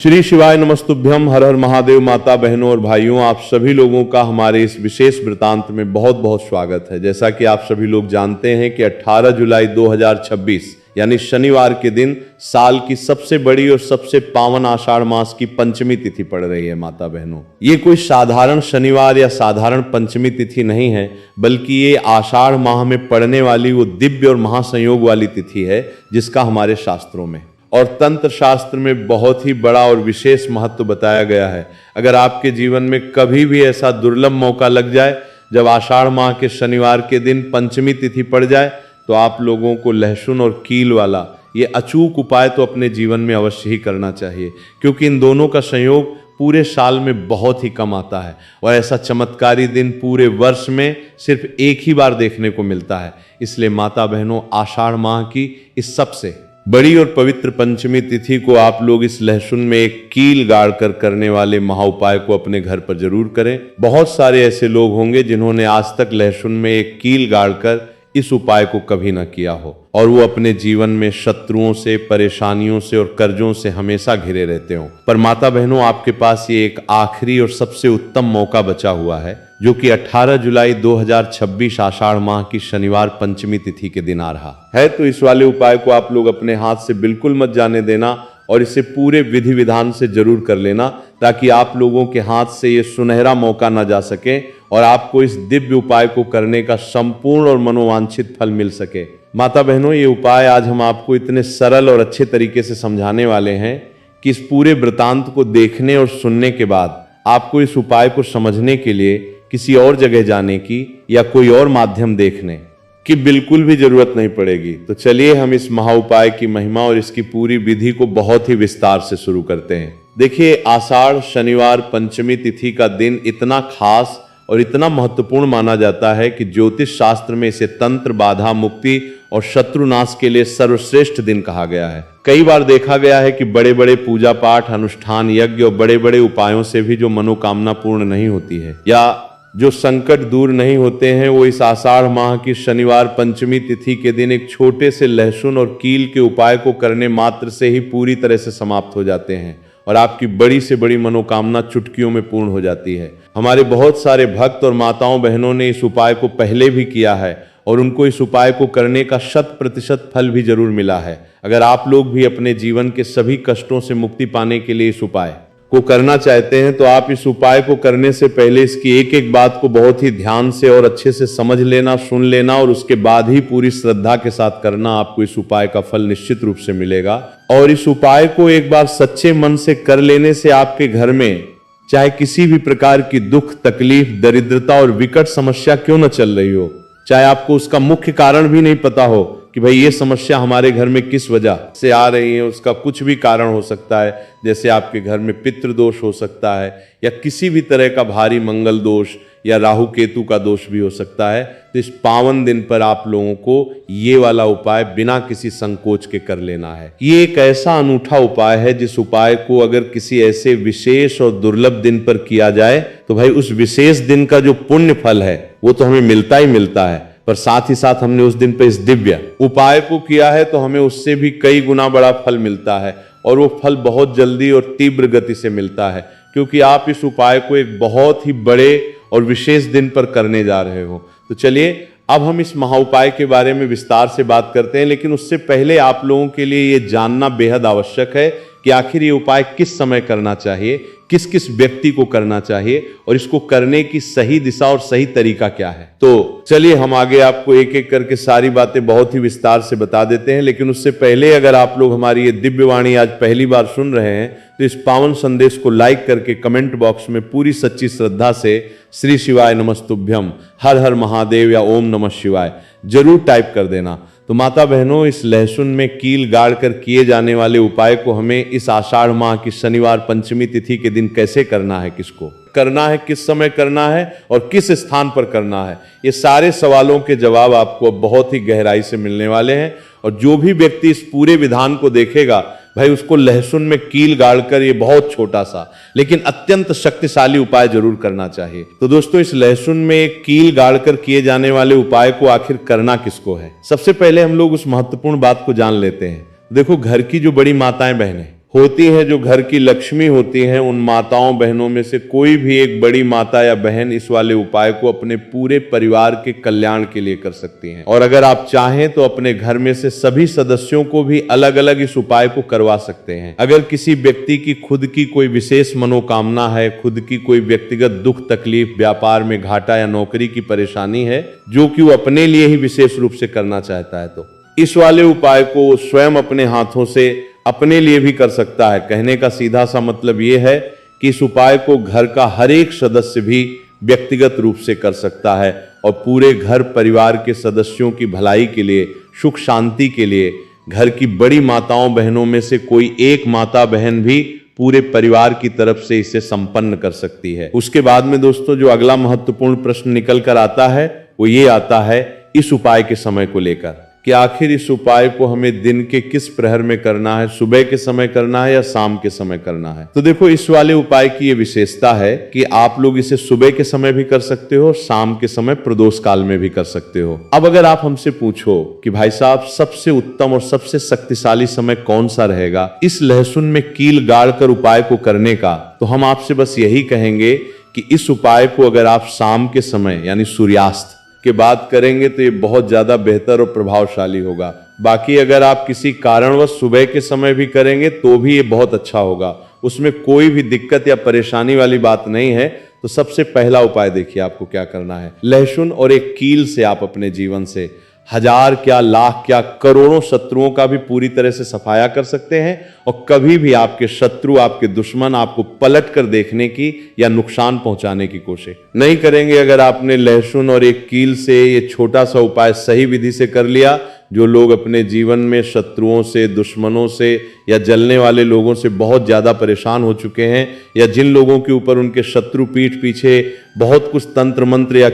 श्री शिवाय नमस्तुभ्यम। हर हर महादेव। माता बहनों और भाइयों, आप सभी लोगों का हमारे इस विशेष वृतांत में बहुत बहुत स्वागत है। जैसा कि आप सभी लोग जानते हैं कि 18 जुलाई 2026 यानी शनिवार के दिन साल की सबसे बड़ी और सबसे पावन आषाढ़ मास की पंचमी तिथि पड़ रही है। माता बहनों, ये कोई साधारण शनिवार या साधारण पंचमी तिथि नहीं है, बल्कि ये आषाढ़ माह में पड़ने वाली वो दिव्य और महासंयोग वाली तिथि है जिसका हमारे शास्त्रों में और तंत्र शास्त्र में बहुत ही बड़ा और विशेष महत्व बताया गया है। अगर आपके जीवन में कभी भी ऐसा दुर्लभ मौका लग जाए जब आषाढ़ माह के शनिवार के दिन पंचमी तिथि पड़ जाए, तो आप लोगों को लहसुन और कील वाला ये अचूक उपाय तो अपने जीवन में अवश्य ही करना चाहिए, क्योंकि इन दोनों का संयोग पूरे साल में बहुत ही कम आता है और ऐसा चमत्कारी दिन पूरे वर्ष में सिर्फ एक ही बार देखने को मिलता है। इसलिए माता बहनों, आषाढ़ माह की इस सबसे बड़ी और पवित्र पंचमी तिथि को आप लोग इस लहसुन में एक कील गाड़ कर करने वाले महा उपाय को अपने घर पर जरूर करें। बहुत सारे ऐसे लोग होंगे जिन्होंने आज तक लहसुन में एक कील गाड़ कर इस उपाय को कभी न किया हो और वो अपने जीवन में शत्रुओं से, परेशानियों से और कर्जों से हमेशा घिरे रहते हो। पर माता बहनों, आपके पास ये एक आखिरी और सबसे उत्तम मौका बचा हुआ है, जो कि 18 जुलाई 2026 आषाढ़ माह की शनिवार पंचमी तिथि के दिन आ रहा है। तो इस वाले उपाय को आप लोग अपने हाथ से बिल्कुल मत जाने देना और इसे पूरे विधि विधान से जरूर कर लेना, ताकि आप लोगों के हाथ से ये सुनहरा मौका न जा सके और आपको इस दिव्य उपाय को करने का संपूर्ण और मनोवांछित फल मिल सके। माता बहनों, ये उपाय आज हम आपको इतने सरल और अच्छे तरीके से समझाने वाले हैं कि इस पूरे वृतांत को देखने और सुनने के बाद आपको इस उपाय को समझने के लिए किसी और जगह जाने की या कोई और माध्यम देखने की बिल्कुल भी जरूरत नहीं पड़ेगी। तो चलिए हम इस महा उपाय की महिमा और इसकी पूरी विधि को बहुत ही विस्तार से शुरू करते हैं। देखिए, आषाढ़ शनिवार पंचमी तिथि का दिन इतना खास और इतना महत्वपूर्ण माना जाता है कि ज्योतिष शास्त्र में इसे तंत्र, बाधा मुक्ति और शत्रुनाश के लिए सर्वश्रेष्ठ दिन कहा गया है। कई बार देखा गया है कि बड़े बड़े पूजा पाठ, अनुष्ठान, यज्ञ और बड़े बड़े उपायों से भी जो मनोकामना पूर्ण नहीं होती है या जो संकट दूर नहीं होते हैं, वो इस आषाढ़ माह की शनिवार पंचमी तिथि के दिन एक छोटे से लहसुन और कील के उपाय को करने मात्र से ही पूरी तरह से समाप्त हो जाते हैं और आपकी बड़ी से बड़ी मनोकामना चुटकियों में पूर्ण हो जाती है। हमारे बहुत सारे भक्त और माताओं बहनों ने इस उपाय को पहले भी किया है और उनको इस उपाय को करने का 100% फल भी जरूर मिला है। अगर आप लोग भी अपने जीवन के सभी कष्टों से मुक्ति पाने के लिए इस उपाय को करना चाहते हैं, तो आप इस उपाय को करने से पहले इसकी एक एक बात को बहुत ही ध्यान से और अच्छे से समझ लेना, सुन लेना और उसके बाद ही पूरी श्रद्धा के साथ करना। आपको इस उपाय का फल निश्चित रूप से मिलेगा और इस उपाय को एक बार सच्चे मन से कर लेने से आपके घर में चाहे किसी भी प्रकार की दुख, तकलीफ, दरिद्रता और विकट समस्या क्यों न चल रही हो, चाहे आपको उसका मुख्य कारण भी नहीं पता हो कि भाई ये समस्या हमारे घर में किस वजह से आ रही है, उसका कुछ भी कारण हो सकता है। जैसे आपके घर में पितृदोष हो सकता है या किसी भी तरह का भारी मंगल दोष या राहु केतु का दोष भी हो सकता है। तो इस पावन दिन पर आप लोगों को ये वाला उपाय बिना किसी संकोच के कर लेना है। ये एक ऐसा अनूठा उपाय है जिस उपाय को अगर किसी ऐसे विशेष और दुर्लभ दिन पर किया जाए तो भाई उस विशेष दिन का जो पुण्य फल है वो तो हमें मिलता ही मिलता है, पर साथ ही साथ हमने उस दिन पर इस दिव्य उपाय को किया है तो हमें उससे भी कई गुना बड़ा फल मिलता है और वो फल बहुत जल्दी और तीव्र गति से मिलता है, क्योंकि आप इस उपाय को एक बहुत ही बड़े और विशेष दिन पर करने जा रहे हो। तो चलिए अब हम इस महा उपाय के बारे में विस्तार से बात करते हैं, लेकिन उससे पहले आप लोगों के लिए ये जानना बेहद आवश्यक है कि आखिर ये उपाय किस समय करना चाहिए, किस किस व्यक्ति को करना चाहिए और इसको करने की सही दिशा और सही तरीका क्या है। तो चलिए हम आगे आपको एक एक करके सारी बातें बहुत ही विस्तार से बता देते हैं। लेकिन उससे पहले अगर आप लोग हमारी ये दिव्य वाणी आज पहली बार सुन रहे हैं तो इस पावन संदेश को लाइक करके कमेंट बॉक्स में पूरी सच्ची श्रद्धा से श्री शिवाय नमस्तुभ्यम, हर हर महादेव या ओम नमः शिवाय जरूर टाइप कर देना। तो माता बहनों, इस लहसुन में कील गाड़ कर किए जाने वाले उपाय को हमें इस आषाढ़ माह की शनिवार पंचमी तिथि के दिन कैसे करना है, किसको करना है, किस समय करना है और किस स्थान पर करना है, ये सारे सवालों के जवाब आपको बहुत ही गहराई से मिलने वाले हैं। और जो भी व्यक्ति इस पूरे विधान को देखेगा भाई उसको लहसुन में कील गाड़कर ये बहुत छोटा सा लेकिन अत्यंत शक्तिशाली उपाय जरूर करना चाहिए। तो दोस्तों, इस लहसुन में एक कील गाड़कर किए जाने वाले उपाय को आखिर करना किसको है, सबसे पहले हम लोग उस महत्वपूर्ण बात को जान लेते हैं। देखो, घर की जो बड़ी माताएं बहनें होती हैं, जो घर की लक्ष्मी होती हैं, उन माताओं बहनों में से कोई भी एक बड़ी माता या बहन इस वाले उपाय को अपने पूरे परिवार के कल्याण के लिए कर सकती हैं। और अगर आप चाहें तो अपने घर में से सभी सदस्यों को भी अलग अलग इस उपाय को करवा सकते हैं। अगर किसी व्यक्ति की खुद की कोई विशेष मनोकामना है, खुद की कोई व्यक्तिगत दुख तकलीफ, व्यापार में घाटा या नौकरी की परेशानी है जो कि वो अपने लिए ही विशेष रूप से करना चाहता है, तो इस वाले उपाय को स्वयं अपने हाथों से अपने लिए भी कर सकता है। कहने का सीधा सा मतलब यह है कि इस उपाय को घर का हर एक सदस्य भी व्यक्तिगत रूप से कर सकता है और पूरे घर परिवार के सदस्यों की भलाई के लिए, सुख शांति के लिए घर की बड़ी माताओं बहनों में से कोई एक माता बहन भी पूरे परिवार की तरफ से इसे संपन्न कर सकती है। उसके बाद में दोस्तों जो अगला महत्वपूर्ण प्रश्न निकल कर आता है वो ये आता है इस उपाय के समय को लेकर कि आखिर इस उपाय को हमें दिन के किस प्रहर में करना है, सुबह के समय करना है या शाम के समय करना है। तो देखो, इस वाले उपाय की ये विशेषता है कि आप लोग इसे सुबह के समय भी कर सकते हो, शाम के समय प्रदोष काल में भी कर सकते हो। अब अगर आप हमसे पूछो कि भाई साहब सबसे उत्तम और सबसे शक्तिशाली समय कौन सा रहेगा इस लहसुन में कील गाड़ कर उपाय को करने का, तो हम आपसे बस यही कहेंगे कि इस उपाय को अगर आप शाम के समय यानी सूर्यास्त के बाद करेंगे तो ये बहुत ज्यादा बेहतर और प्रभावशाली होगा। बाकी अगर आप किसी कारणवश सुबह के समय भी करेंगे तो भी ये बहुत अच्छा होगा, उसमें कोई भी दिक्कत या परेशानी वाली बात नहीं है। तो सबसे पहला उपाय देखिए आपको क्या करना है। लहसुन और एक कील से आप अपने जीवन से हजार क्या, लाख क्या, करोड़ों शत्रुओं का भी पूरी तरह से सफाया कर सकते हैं और कभी भी आपके शत्रु, आपके दुश्मन आपको पलट कर देखने की या नुकसान पहुंचाने की कोशिश नहीं करेंगे। अगर आपने लहसुन और एक कील से ये छोटा सा उपाय सही विधि से कर लिया, जो लोग अपने जीवन में शत्रुओं से, दुश्मनों से या जलने वाले लोगों से बहुत ज़्यादा परेशान हो चुके हैं या जिन लोगों के ऊपर उनके शत्रु पीठ पीछे बहुत कुछ तंत्र मंत्र या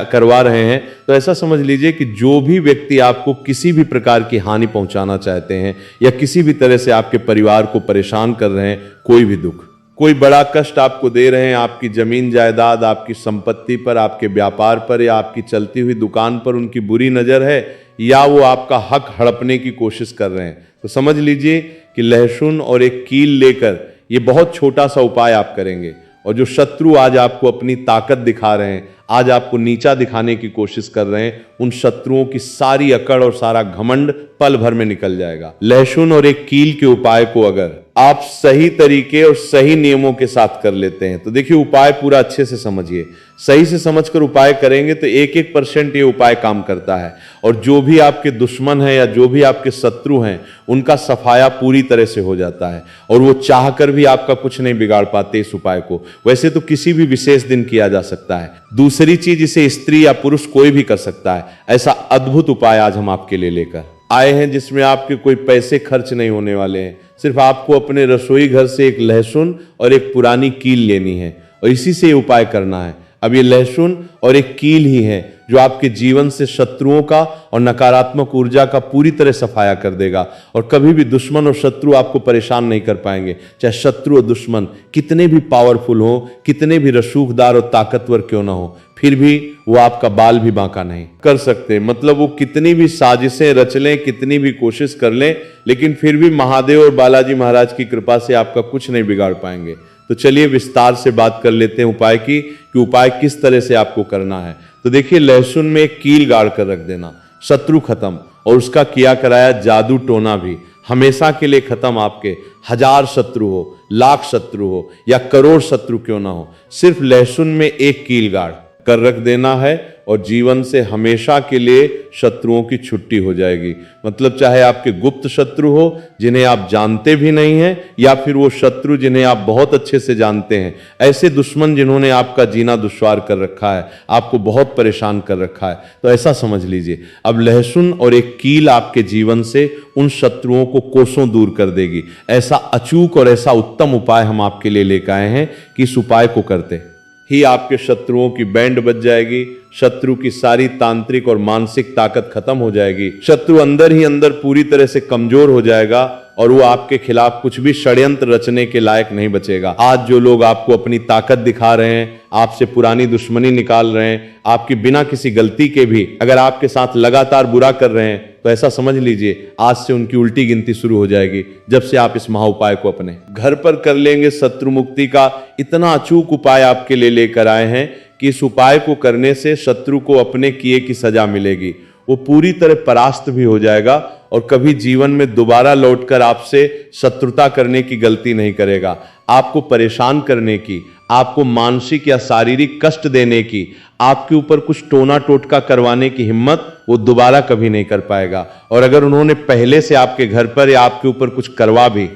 करवा रहे हैं, तो ऐसा समझ लीजिए कि जो भी व्यक्ति आपको किसी भी प्रकार की हानि पहुंचाना चाहते हैं या किसी भी तरह से आपके परिवार को परेशान कर रहे हैं, कोई भी दुख, कोई बड़ा कष्ट आपको दे रहे हैं, आपकी जमीन जायदाद, आपकी संपत्ति पर, आपके व्यापार पर या आपकी चलती हुई दुकान पर उनकी बुरी नज़र है या वो आपका हक हड़पने की कोशिश कर रहे हैं, तो समझ लीजिए कि लहसुन और एक कील लेकर ये बहुत छोटा सा उपाय आप करेंगे और जो शत्रु आज आपको अपनी ताकत दिखा रहे हैं, आज आपको नीचा दिखाने की कोशिश कर रहे हैं, उन शत्रुओं की सारी अकड़ और सारा घमंड पल भर में निकल जाएगा। लहसुन और एक कील के उपाय को अगर आप सही तरीके और सही नियमों के साथ कर लेते हैं तो देखिए उपाय पूरा अच्छे से समझिए। सही से समझकर उपाय करेंगे तो 1% ये उपाय काम करता है और जो भी आपके दुश्मन हैं या जो भी आपके शत्रु हैं उनका सफाया पूरी तरह से हो जाता है और वो चाहकर भी आपका कुछ नहीं बिगाड़ पाते इस उपाय को। वैसे तो किसी भी विशेष दिन किया जा सकता है। दूसरी चीज, इसे स्त्री या पुरुष कोई भी कर सकता है। ऐसा अद्भुत उपाय आज हम आपके लिए लेकर आए हैं जिसमें आपके कोई पैसे खर्च नहीं होने वाले हैं। सिर्फ आपको अपने रसोई घर से एक लहसुन और एक पुरानी कील लेनी है और इसी से ये उपाय करना है। अब ये लहसुन और एक कील ही है जो आपके जीवन से शत्रुओं का और नकारात्मक ऊर्जा का पूरी तरह सफाया कर देगा और कभी भी दुश्मन और शत्रु आपको परेशान नहीं कर पाएंगे। चाहे शत्रु और दुश्मन कितने भी पावरफुल हो, कितने भी रसूखदार और ताकतवर क्यों ना हो, फिर भी वो आपका बाल भी बांका नहीं कर सकते। मतलब वो कितनी भी साजिशें रच लें, कितनी भी कोशिश कर लें, लेकिन फिर भी महादेव और बालाजी महाराज की कृपा से आपका कुछ नहीं बिगाड़ पाएंगे। तो चलिए विस्तार से बात कर लेते हैं उपाय की कि उपाय किस तरह से आपको करना है। तो देखिए, लहसुन में एक कील गाड़ कर रख देना, शत्रु खत्म और उसका किया कराया जादू टोना भी हमेशा के लिए खत्म। आपके हजार शत्रु हो, लाख शत्रु हो या करोड़ शत्रु क्यों ना हो, सिर्फ लहसुन में एक कील गाड़ कर रख देना है और जीवन से हमेशा के लिए शत्रुओं की छुट्टी हो जाएगी। मतलब चाहे आपके गुप्त शत्रु हो जिन्हें आप जानते भी नहीं हैं या फिर वो शत्रु जिन्हें आप बहुत अच्छे से जानते हैं, ऐसे दुश्मन जिन्होंने आपका जीना दुश्वार कर रखा है, आपको बहुत परेशान कर रखा है, तो ऐसा समझ लीजिए अब लहसुन और एक कील आपके जीवन से उन शत्रुओं को कोसों दूर कर देगी। ऐसा अचूक और ऐसा उत्तम उपाय हम आपके लिए लेकर आए हैं कि इस उपाय को करते ही आपके शत्रुओं की बैंड बज जाएगी, शत्रु की सारी तांत्रिक और मानसिक ताकत खत्म हो जाएगी, शत्रु अंदर ही अंदर पूरी तरह से कमजोर हो जाएगा और वो आपके खिलाफ कुछ भी षड्यंत्र रचने के लायक नहीं बचेगा। आज जो लोग आपको अपनी ताकत दिखा रहे हैं, आपसे पुरानी दुश्मनी निकाल रहे हैं, आपकी बिना किसी गलती के भी अगर आपके साथ लगातार बुरा कर रहे हैं, तो ऐसा समझ लीजिए आज से उनकी उल्टी गिनती शुरू हो जाएगी जब से आप इस महा उपाय को अपने घर पर कर लेंगे। शत्रु मुक्ति का इतना अचूक उपाय आपके लिए लेकर आए हैं कि इस उपाय को करने से शत्रु को अपने किए की सजा मिलेगी। वो पूरी तरह परास्त भी हो जाएगा और कभी जीवन में दोबारा लौटकर आपसे शत्रुता करने की गलती नहीं करेगा। आपको परेशान करने की, आपको मानसिक या शारीरिक कष्ट देने की, आपके ऊपर कुछ टोना टोटका करवाने की हिम्मत वो दोबारा कभी नहीं कर पाएगा। और अगर उन्होंने पहले से आपके घर पर या आपके ऊपर कुछ करवा भी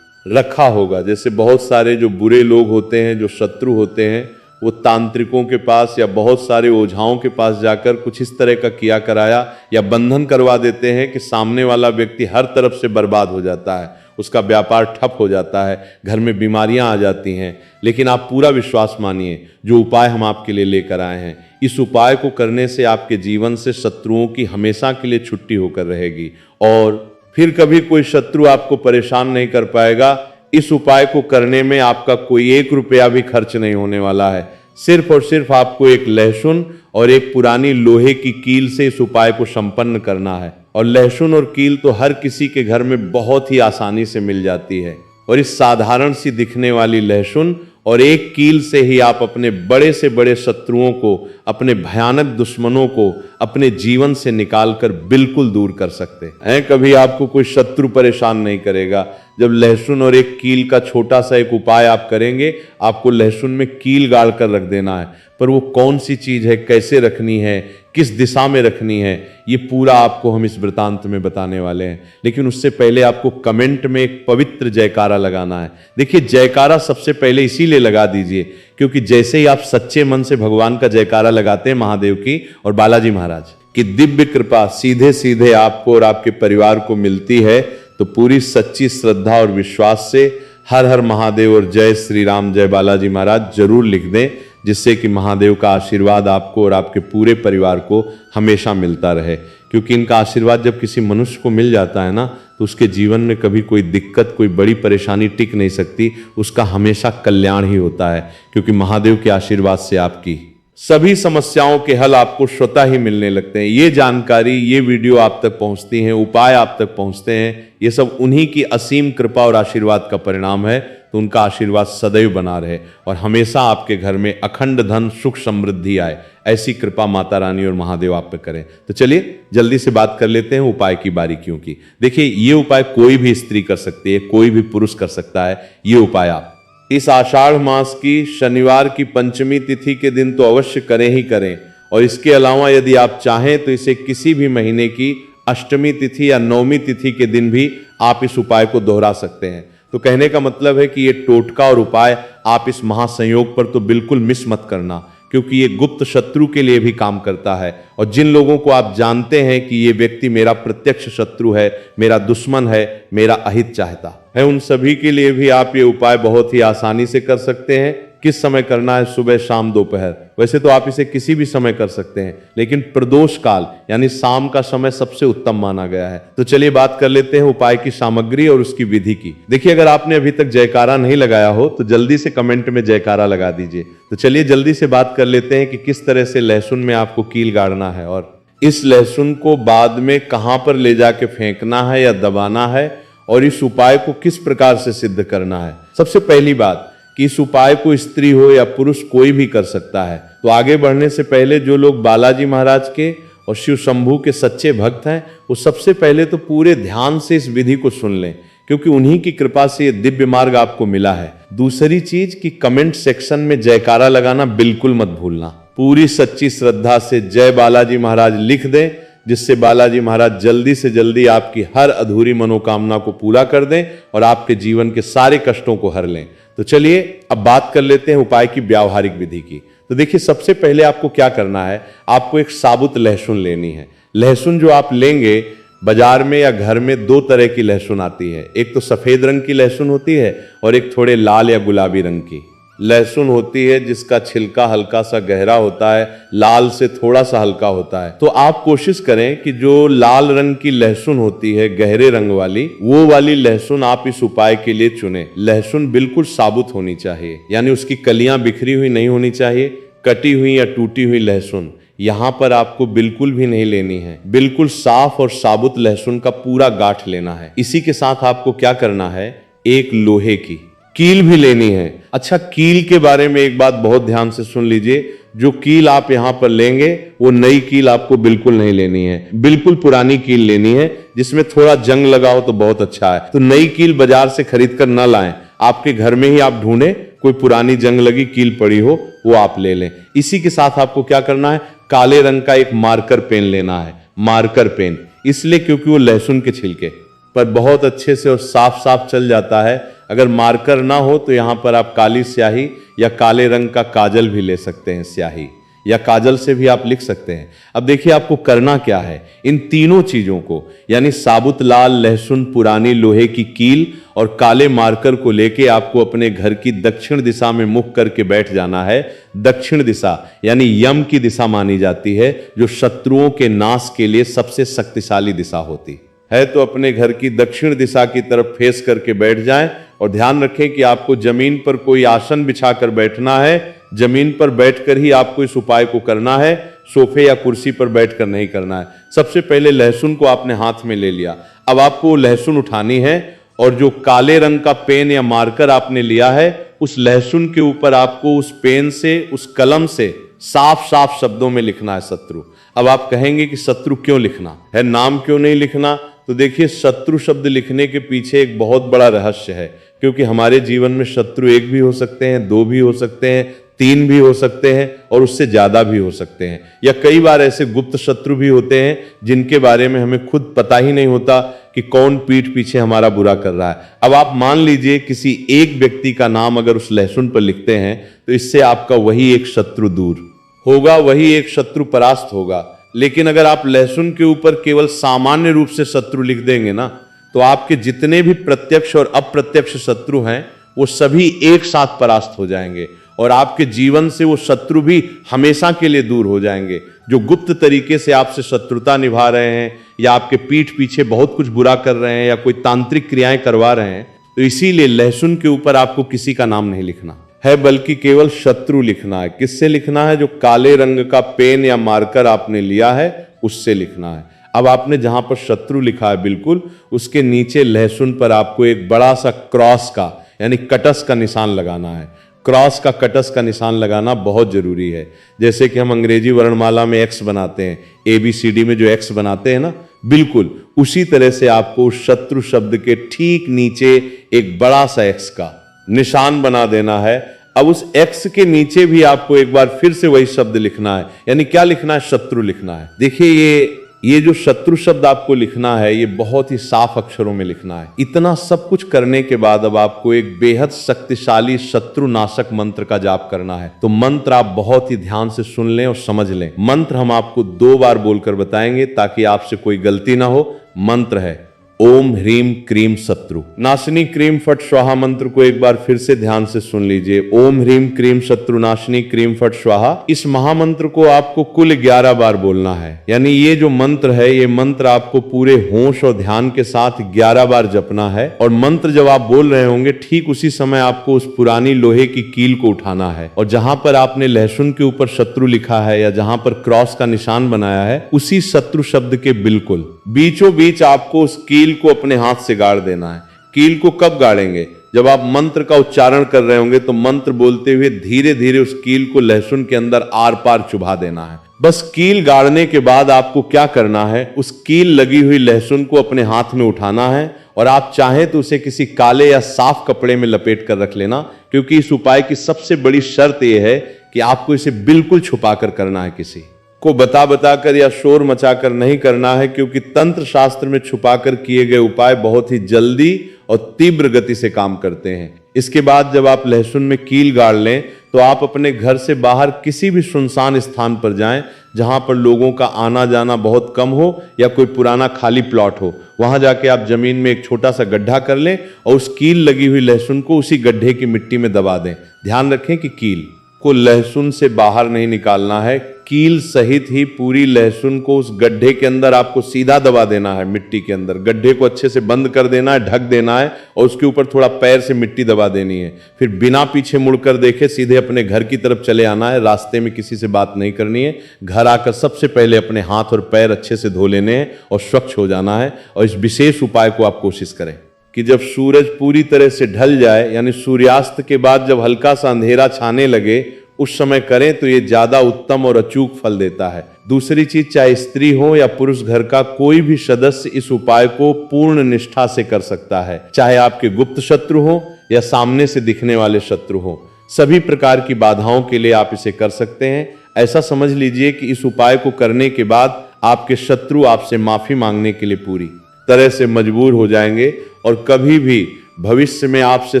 रखा होगा, जैसे बहुत सारे जो बुरे लोग होते हैं, जो शत्रु होते हैं, वो तांत्रिकों के पास या बहुत सारे ओझाओं के पास जाकर कुछ इस तरह का किया कराया या बंधन करवा देते हैं कि सामने वाला व्यक्ति हर तरफ से बर्बाद हो जाता है, उसका व्यापार ठप हो जाता है, घर में बीमारियां आ जाती हैं। लेकिन आप पूरा विश्वास मानिए, जो उपाय हम आपके लिए लेकर आए हैं, इस उपाय को करने से आपके जीवन से शत्रुओं की हमेशा के लिए छुट्टी होकर रहेगी और फिर कभी कोई शत्रु आपको परेशान नहीं कर पाएगा। इस उपाय को करने में आपका कोई 1 रुपया भी खर्च नहीं होने वाला है। सिर्फ और सिर्फ आपको एक लहसुन और एक पुरानी लोहे की कील से इस उपाय को संपन्न करना है। और लहसुन और कील तो हर किसी के घर में बहुत ही आसानी से मिल जाती है। और इस साधारण सी दिखने वाली लहसुन और एक कील से ही आप अपने बड़े से बड़े शत्रुओं को, अपने भयानक दुश्मनों को अपने जीवन से निकालकर बिल्कुल दूर कर सकते हैं। कभी आपको कोई शत्रु परेशान नहीं करेगा। जब लहसुन और एक कील का छोटा सा एक उपाय आप करेंगे, आपको लहसुन में कील गाड़ कर रख देना है, पर वो कौन सी चीज है, कैसे रखनी है, किस दिशा में रखनी है, ये पूरा आपको हम इस वृतांत में बताने वाले हैं। लेकिन उससे पहले आपको कमेंट में एक पवित्र जयकारा लगाना है। देखिए, जयकारा सबसे पहले इसीलिए लगा दीजिए क्योंकि जैसे ही आप सच्चे मन से भगवान का जयकारा लगाते हैं, महादेव की और बालाजी महाराज की दिव्य कृपा सीधे सीधे आपको और आपके परिवार को मिलती है, तो पूरी सच्ची श्रद्धा और विश्वास से हर हर महादेव और जय श्री राम, जय बालाजी महाराज जरूर लिख दें, जिससे कि महादेव का आशीर्वाद आपको और आपके पूरे परिवार को हमेशा मिलता रहे। क्योंकि इनका आशीर्वाद जब किसी मनुष्य को मिल जाता है ना, तो उसके जीवन में कभी कोई दिक्कत, कोई बड़ी परेशानी टिक नहीं सकती, उसका हमेशा कल्याण ही होता है। क्योंकि महादेव के आशीर्वाद से आपकी सभी समस्याओं के हल आपको स्वतः ही मिलने लगते हैं। ये जानकारी, ये वीडियो आप तक पहुंचती हैं, उपाय आप तक पहुंचते हैं, ये सब उन्हीं की असीम कृपा और आशीर्वाद का परिणाम है। तो उनका आशीर्वाद सदैव बना रहे और हमेशा आपके घर में अखंड धन, सुख, समृद्धि आए, ऐसी कृपा माता रानी और महादेव आप पे करें। तो चलिए जल्दी से बात कर लेते हैं उपाय की बारीकियों की। देखिए, ये उपाय कोई भी स्त्री कर सकती है, कोई भी पुरुष कर सकता है। ये उपाय आप इस आषाढ़ मास की शनिवार की पंचमी तिथि के दिन तो अवश्य करें ही करें। और इसके अलावा यदि आप चाहें तो इसे किसी भी महीने की अष्टमी तिथि या नवमी तिथि के दिन भी आप इस उपाय को दोहरा सकते हैं। तो कहने का मतलब है कि ये टोटका और उपाय आप इस महासंयोग पर तो बिल्कुल मिस मत करना, क्योंकि ये गुप्त शत्रु के लिए भी काम करता है। और जिन लोगों को आप जानते हैं कि ये व्यक्ति मेरा प्रत्यक्ष शत्रु है, मेरा दुश्मन है, मेरा अहित चाहता है, उन सभी के लिए भी आप ये उपाय बहुत ही आसानी से कर सकते हैं। किस समय करना है? सुबह, शाम, दोपहर। वैसे तो आप इसे किसी भी समय कर सकते हैं, लेकिन प्रदोष काल यानी शाम का समय सबसे उत्तम माना गया है। तो चलिए बात कर लेते हैं उपाय की सामग्री और उसकी विधि की। देखिए, अगर आपने अभी तक जयकारा नहीं लगाया हो तो जल्दी से कमेंट में जयकारा लगा दीजिए। तो चलिए जल्दी से बात कर लेते हैं कि किस तरह से लहसुन में आपको कील गाड़ना है और इस लहसुन को बाद में कहां पर ले जाके फेंकना है या दबाना है, और इस उपाय को किस प्रकार से सिद्ध करना है। सबसे पहली बात कि इस उपाय को स्त्री हो या पुरुष कोई भी कर सकता है। तो आगे बढ़ने से पहले जो लोग बालाजी महाराज के और शिव शंभू के सच्चे भक्त हैं, वो सबसे पहले तो पूरे ध्यान से इस विधि को सुन लें, क्योंकि उन्हीं की कृपा से ये दिव्य मार्ग आपको मिला है। दूसरी चीज कि कमेंट सेक्शन में जयकारा लगाना बिल्कुल मत भूलना। पूरी सच्ची श्रद्धा से जय बालाजी महाराज लिख दें, जिससे बालाजी महाराज जल्दी से जल्दी आपकी हर अधूरी मनोकामना को पूरा कर दें और आपके जीवन के सारे कष्टों को हर लें। तो चलिए अब बात कर लेते हैं उपाय की व्यावहारिक विधि की। तो देखिए, सबसे पहले आपको क्या करना है, आपको एक साबुत लहसुन लेनी है। लहसुन जो आप लेंगे, बाजार में या घर में 2 तरह की लहसुन आती है। एक तो सफेद रंग की लहसुन होती है और एक थोड़े लाल या गुलाबी रंग की। लहसुन होती है जिसका छिलका हल्का सा गहरा होता है, लाल से थोड़ा सा हल्का होता है। तो आप कोशिश करें कि जो लाल रंग की लहसुन होती है, गहरे रंग वाली, वो वाली लहसुन आप इस उपाय के लिए चुनें। लहसुन बिल्कुल साबुत होनी चाहिए, यानी उसकी कलियां बिखरी हुई नहीं होनी चाहिए। कटी हुई या टूटी हुई लहसुन यहां पर आपको बिल्कुल भी नहीं लेनी है। बिल्कुल साफ और साबुत लहसुन का पूरा गांठ लेना है। इसी के साथ आपको क्या करना है, एक लोहे की कील भी लेनी है। अच्छा, कील के बारे में एक बात बहुत ध्यान से सुन लीजिए। जो कील आप यहां पर लेंगे वो नई कील आपको बिल्कुल नहीं लेनी है, बिल्कुल पुरानी कील लेनी है जिसमें थोड़ा जंग लगा हो तो बहुत अच्छा है। तो नई कील बाजार से खरीद कर ना लाएं, आपके घर में ही आप ढूंढें कोई पुरानी जंग लगी कील पड़ी हो, वो आप ले लें। इसी के साथ आपको क्या करना है, काले रंग का एक मार्कर पेन लेना है। मार्कर पेन इसलिए क्योंकि वो लहसुन के छिलके पर बहुत अच्छे से और साफ साफ चल जाता है। अगर मार्कर ना हो तो यहां पर आप काली स्याही या काले रंग का काजल भी ले सकते हैं, स्याही या काजल से भी आप लिख सकते हैं। अब देखिए आपको करना क्या है, इन तीनों चीजों को यानी साबुत लाल लहसुन, पुरानी लोहे की कील और काले मार्कर को लेके आपको अपने घर की दक्षिण दिशा में मुख करके बैठ जाना है। दक्षिण दिशा यानी यम की दिशा मानी जाती है, जो शत्रुओं के नाश के लिए सबसे शक्तिशाली दिशा होती है। तो अपने घर की दक्षिण दिशा की तरफ फेस करके बैठ जाएं और ध्यान रखें कि आपको जमीन पर कोई आसन बिछाकर बैठना है। जमीन पर बैठकर ही आपको इस उपाय को करना है, सोफे या कुर्सी पर बैठकर नहीं करना है। सबसे पहले लहसुन को आपने हाथ में ले लिया। अब आपको लहसुन उठानी है और जो काले रंग का पेन या मार्कर आपने लिया है, उस लहसुन के ऊपर आपको उस पेन से, उस कलम से साफ साफ शब्दों में लिखना है शत्रु। अब आप कहेंगे कि शत्रु क्यों लिखना है, नाम क्यों नहीं लिखना? तो देखिए, शत्रु शब्द लिखने के पीछे एक बहुत बड़ा रहस्य है, क्योंकि हमारे जीवन में शत्रु एक भी हो सकते हैं, दो भी हो सकते हैं, तीन भी हो सकते हैं और उससे ज्यादा भी हो सकते हैं। या कई बार ऐसे गुप्त शत्रु भी होते हैं जिनके बारे में हमें खुद पता ही नहीं होता कि कौन पीठ पीछे हमारा बुरा कर रहा है। अब आप मान लीजिए किसी एक व्यक्ति का नाम अगर उस लहसुन पर लिखते हैं तो इससे आपका वही एक शत्रु दूर होगा, वही एक शत्रु परास्त होगा। लेकिन अगर आप लहसुन के ऊपर केवल सामान्य रूप से शत्रु लिख देंगे ना, तो आपके जितने भी प्रत्यक्ष और अप्रत्यक्ष शत्रु हैं वो सभी एक साथ परास्त हो जाएंगे और आपके जीवन से वो शत्रु भी हमेशा के लिए दूर हो जाएंगे। जो गुप्त तरीके से आपसे शत्रुता निभा रहे हैं या आपके पीठ पीछे बहुत कुछ बुरा कर रहे हैं या कोई तांत्रिक क्रियाएं करवा रहे हैं, तो इसीलिए लहसुन के ऊपर आपको किसी का नाम नहीं लिखना है, बल्कि केवल शत्रु लिखना है। किससे लिखना है? जो काले रंग का पेन या मार्कर आपने लिया है उससे लिखना है। अब आपने जहां पर शत्रु लिखा है बिल्कुल उसके नीचे लहसुन पर आपको एक बड़ा सा क्रॉस का यानी कटस का निशान लगाना है। क्रॉस का, कटस का निशान लगाना बहुत जरूरी है। जैसे कि हम अंग्रेजी वर्णमाला में एक्स बनाते हैं, ABCD में जो एक्स बनाते हैं ना, बिल्कुल उसी तरह से आपको शत्रु शब्द के ठीक नीचे एक बड़ा सा एक्स का निशान बना देना है। अब उस एक्स के नीचे भी आपको एक बार फिर से वही शब्द लिखना है। यानी क्या लिखना है? शत्रु लिखना है। देखिए, ये जो शत्रु शब्द आपको लिखना है ये बहुत ही साफ अक्षरों में लिखना है। इतना सब कुछ करने के बाद अब आपको एक बेहद शक्तिशाली शत्रु नाशक मंत्र का जाप करना है। तो मंत्र आप बहुत ही ध्यान से सुन लें और समझ लें। मंत्र हम आपको 2 बार बोलकर बताएंगे ताकि आपसे कोई गलती ना हो। मंत्र है ओम ह्रीम क्रीम शत्रु नाशिनी क्रीम फट स्वाहा। मंत्र को एक बार फिर से ध्यान से सुन लीजिए। ओम ह्रीम क्रीम शत्रु नाशिनी क्रीम फट स्वाहा। इस महामंत्र को आपको कुल 11 बार बोलना है। यानी ये जो मंत्र है ये मंत्र आपको पूरे होश और ध्यान के साथ 11 बार जपना है। और मंत्र जब आप बोल रहे होंगे ठीक उसी समय आपको उस पुरानी लोहे की कील को उठाना है और जहां पर आपने लहसुन के ऊपर शत्रु लिखा है या जहां पर क्रॉस का निशान बनाया है उसी शत्रु शब्द के बिल्कुल बीचों बीच आपको उस कील को अपने हाथ से गाड़ देना है। कील को कब गाड़ेंगे? जब आप मंत्र का उच्चारण कर रहे होंगे तो मंत्र बोलते हुए धीरे धीरे उस कील को लहसुन के अंदर आर पार चुभा देना है। बस कील गाड़ने के बाद आपको क्या करना है? उस कील लगी हुई लहसुन को अपने हाथ में उठाना है और आप चाहें तो उसे किसी काले या साफ कपड़े में लपेट कर रख लेना, क्योंकि इस उपाय की सबसे बड़ी शर्त यह है कि आपको इसे बिल्कुल छुपा कर करना है, किसी को बता कर या शोर मचाकर नहीं करना है, क्योंकि तंत्र शास्त्र में छुपाकर किए गए उपाय बहुत ही जल्दी और तीव्र गति से काम करते हैं। इसके बाद जब आप लहसुन में कील गाड़ लें तो आप अपने घर से बाहर किसी भी सुनसान स्थान पर जाएं जहां पर लोगों का आना जाना बहुत कम हो या कोई पुराना खाली प्लॉट हो। वहां जाके आप जमीन में एक छोटा सा गड्ढा कर लें और उस कील लगी हुई लहसुन को उसी गड्ढे की मिट्टी में दबा दें। ध्यान रखें कि कील को लहसुन से बाहर नहीं निकालना है, कील सहित ही पूरी लहसुन को उस गड्ढे के अंदर आपको सीधा दबा देना है। मिट्टी के अंदर गड्ढे को अच्छे से बंद कर देना है, ढक देना है और उसके ऊपर थोड़ा पैर से मिट्टी दबा देनी है। फिर बिना पीछे मुड़कर देखे सीधे अपने घर की तरफ चले आना है। रास्ते में किसी से बात नहीं करनी है। घर आकर सबसे पहले अपने हाथ और पैर अच्छे से धो लेने हैं और स्वच्छ हो जाना है। और इस विशेष उपाय को आप कोशिश करें कि जब सूरज पूरी तरह से ढल जाए, यानी सूर्यास्त के बाद जब हल्का सा अंधेरा छाने लगे, उस समय करें तो ये ज्यादा उत्तम और अचूक फल देता है। दूसरी चीज, चाहे स्त्री हो या पुरुष, घर का कोई भी सदस्य इस उपाय को पूर्ण निष्ठा से कर सकता है। चाहे आपके गुप्त शत्रु हो या सामने से दिखने वाले शत्रु हो, सभी प्रकार की बाधाओं के लिए आप इसे कर सकते हैं। ऐसा समझ लीजिए कि इस उपाय को करने के बाद आपके शत्रु आपसे माफी मांगने के लिए पूरी तरह से मजबूर हो जाएंगे और कभी भी भविष्य में आपसे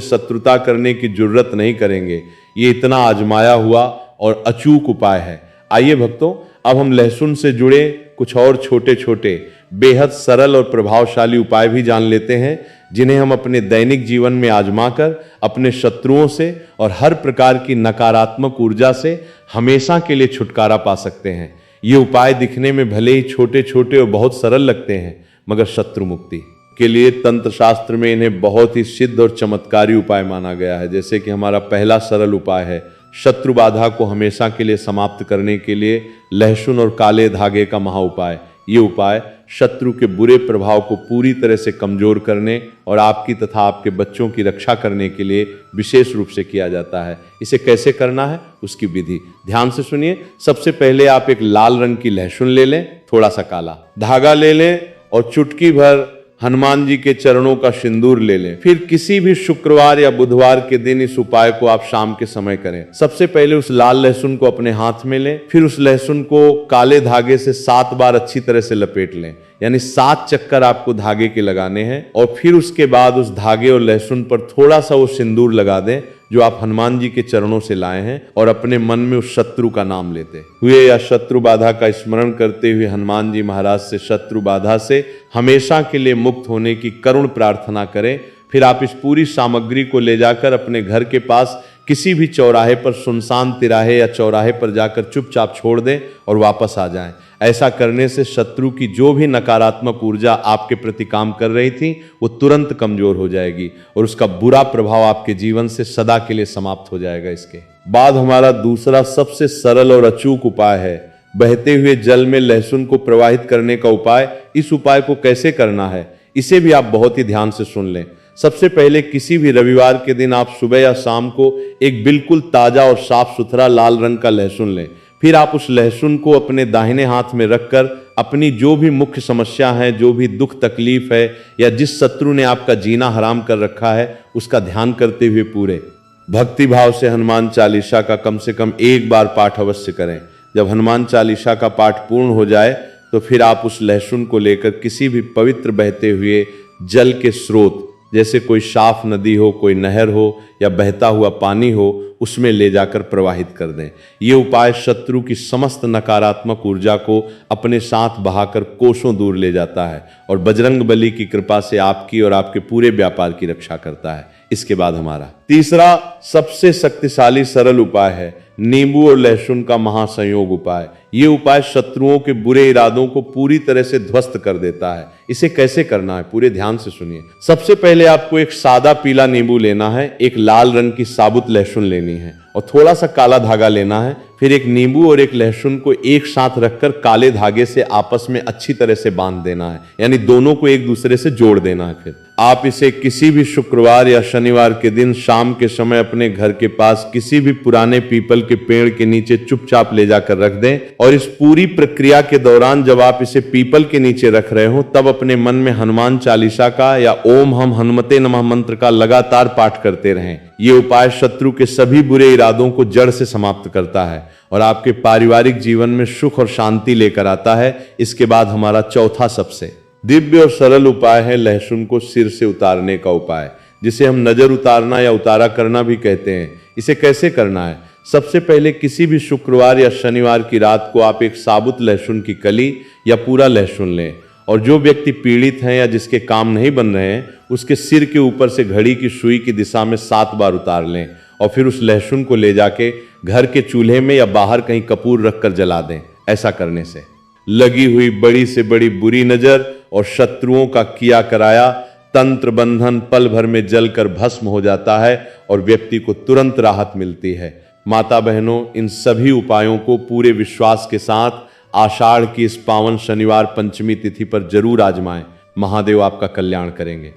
शत्रुता करने की जरूरत नहीं करेंगे। ये इतना आजमाया हुआ और अचूक उपाय है। आइए भक्तों, अब हम लहसुन से जुड़े कुछ और छोटे छोटे बेहद सरल और प्रभावशाली उपाय भी जान लेते हैं, जिन्हें हम अपने दैनिक जीवन में आजमाकर अपने शत्रुओं से और हर प्रकार की नकारात्मक ऊर्जा से हमेशा के लिए छुटकारा पा सकते हैं। ये उपाय दिखने में भले ही छोटे छोटे और बहुत सरल लगते हैं, मगर शत्रु मुक्ति के लिए तंत्र शास्त्र में इन्हें बहुत ही सिद्ध और चमत्कारी उपाय माना गया है। जैसे कि हमारा पहला सरल उपाय है शत्रु बाधा को हमेशा के लिए समाप्त करने के लिए लहसुन और काले धागे का महा उपाय। ये उपाय शत्रु के बुरे प्रभाव को पूरी तरह से कमजोर करने और आपकी तथा आपके बच्चों की रक्षा करने के लिए विशेष रूप से किया जाता है। इसे कैसे करना है, उसकी विधि ध्यान से सुनिए। सबसे पहले आप एक लाल रंग की लहसुन ले लें, थोड़ा सा काला धागा ले लें और चुटकी भर हनुमान जी के चरणों का सिंदूर ले लें। फिर किसी भी शुक्रवार या बुधवार के दिन इस उपाय को आप शाम के समय करें। सबसे पहले उस लाल लहसुन को अपने हाथ में लें, फिर उस लहसुन को काले धागे से 7 बार अच्छी तरह से लपेट लें, यानी 7 चक्कर आपको धागे के लगाने हैं। और फिर उसके बाद उस धागे और लहसुन पर थोड़ा सा वो सिंदूर लगा दें जो आप हनुमान जी के चरणों से लाए हैं और अपने मन में उस शत्रु का नाम लेते हुए या शत्रु बाधा का स्मरण करते हुए हनुमान जी महाराज से शत्रु बाधा से हमेशा के लिए मुक्त होने की करुण प्रार्थना करें। फिर आप इस पूरी सामग्री को ले जाकर अपने घर के पास किसी भी चौराहे पर, सुनसान तिराहे या चौराहे पर जाकर चुपचाप छोड़ दें और वापस आ जाएं। ऐसा करने से शत्रु की जो भी नकारात्मक ऊर्जा आपके प्रति काम कर रही थी वो तुरंत कमजोर हो जाएगी और उसका बुरा प्रभाव आपके जीवन से सदा के लिए समाप्त हो जाएगा। इसके बाद हमारा दूसरा सबसे सरल और अचूक उपाय है बहते हुए जल में लहसुन को प्रवाहित करने का उपाय। इस उपाय को कैसे करना है, इसे भी आप बहुत ही ध्यान से सुन लें। सबसे पहले किसी भी रविवार के दिन आप सुबह या शाम को एक बिल्कुल ताजा और साफ सुथरा लाल रंग का लहसुन लें। फिर आप उस लहसुन को अपने दाहिने हाथ में रखकर अपनी जो भी मुख्य समस्या है, जो भी दुख तकलीफ है या जिस शत्रु ने आपका जीना हराम कर रखा है, उसका ध्यान करते हुए पूरे भक्ति भाव से हनुमान चालीसा का कम से कम 1 बार पाठ अवश्य करें। जब हनुमान चालीसा का पाठ पूर्ण हो जाए तो फिर आप उस लहसुन को लेकर किसी भी पवित्र बहते हुए जल के स्रोत, जैसे कोई साफ नदी हो, कोई नहर हो या बहता हुआ पानी हो, उसमें ले जाकर प्रवाहित कर दें। ये उपाय शत्रु की समस्त नकारात्मक ऊर्जा को अपने साथ बहाकर कोसों दूर ले जाता है और बजरंग बली की कृपा से आपकी और आपके पूरे व्यापार की रक्षा करता है। इसके बाद हमारा तीसरा सबसे शक्तिशाली सरल उपाय है नींबू और लहसुन का महासंयोग उपाय। ये उपाय शत्रुओं के बुरे इरादों को पूरी तरह से ध्वस्त कर देता है। इसे कैसे करना है, पूरे ध्यान से सुनिए। सबसे पहले आपको एक सादा पीला नींबू लेना है, एक लाल रंग की साबुत लहसुन लेनी है और थोड़ा सा काला धागा लेना है। फिर एक नींबू और एक लहसुन को एक साथ रखकर काले धागे से आपस में अच्छी तरह से बांध देना है, यानी दोनों को एक दूसरे से जोड़ देना है। फिर आप इसे किसी भी शुक्रवार या शनिवार के दिन शाम के समय अपने घर के पास किसी भी पुराने पीपल के पेड़ के नीचे चुपचाप ले जाकर रख दें। और इस पूरी प्रक्रिया के दौरान जब आप इसे पीपल के नीचे रख रहे हो, तब अपने मन में हनुमान चालीसा का या ओम हम हनुमते नमः मंत्र का लगातार पाठ करते रहें। ये उपाय शत्रु के सभी बुरे इरादों को जड़ से समाप्त करता है और आपके पारिवारिक जीवन में सुख और शांति लेकर आता है। इसके बाद हमारा चौथा सबसे दिव्य और सरल उपाय है लहसुन को सिर से उतारने का उपाय, जिसे हम नजर उतारना या उतारा करना भी कहते हैं। इसे कैसे करना है, सबसे पहले किसी भी शुक्रवार या शनिवार की रात को आप एक साबुत लहसुन की कली या पूरा लहसुन लें और जो व्यक्ति पीड़ित हैं या जिसके काम नहीं बन रहे हैं उसके सिर के ऊपर से घड़ी की सुई की दिशा में 7 बार उतार लें और फिर उस लहसुन को ले जाके घर के चूल्हे में या बाहर कहीं कपूर रखकर जला दें। ऐसा करने से लगी हुई बड़ी से बड़ी बुरी नजर और शत्रुओं का किया कराया तंत्र बंधन पल भर में जलकर भस्म हो जाता है और व्यक्ति को तुरंत राहत मिलती है। माता बहनों, इन सभी उपायों को पूरे विश्वास के साथ आषाढ़ की इस पावन शनिवार पंचमी तिथि पर जरूर आजमाएं। महादेव आपका कल्याण करेंगे।